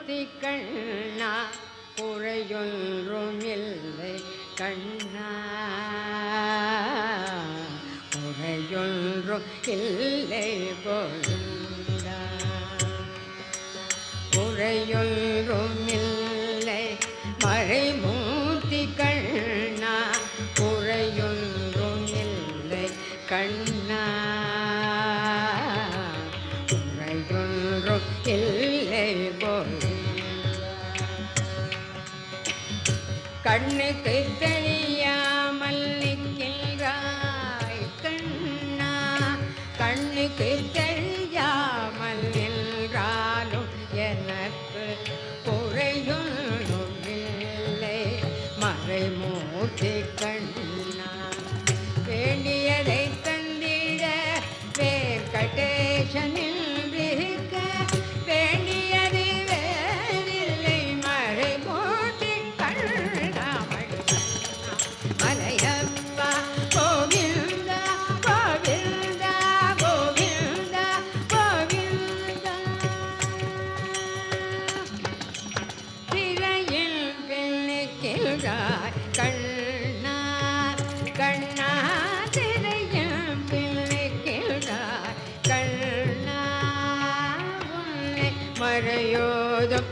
மறைமூர்த்தி கண்ணா குறையொன்றும் இல்லை கண்ணா குறையொன்றும் இல்லை கோவிந்தா குறையொன்றும் இல்லை மறைமூர்த்தி கண்ணா குறையொன்றும் இல்லை கண்ணா குறையொன்றும் இல்லை கண்ணுக்கு தெரியாமல் நிற்கின்றாய் கண்ணா கண்ணுக்கு தெரியாமல் நின்றாலும் எனக்கு குறையொன்றும் இல்லை மறைமூர்த்தி கண்ணா வேண்டியதை தந்திட வேங்கடேசனில் இருக்க வேண்டியது வேறில்லை மறைமூர்த்தி கண்ணா மலையப்பா கோவிந்தா கோவிந்தா கோவிந்தா கோவிந்தா திரையில் பிள்ளைக்கிறாய் கண்ணா கண்ணா திரையில் பிள்ளைக்கிறாய் கண்ணா உன்னை மறையோதும்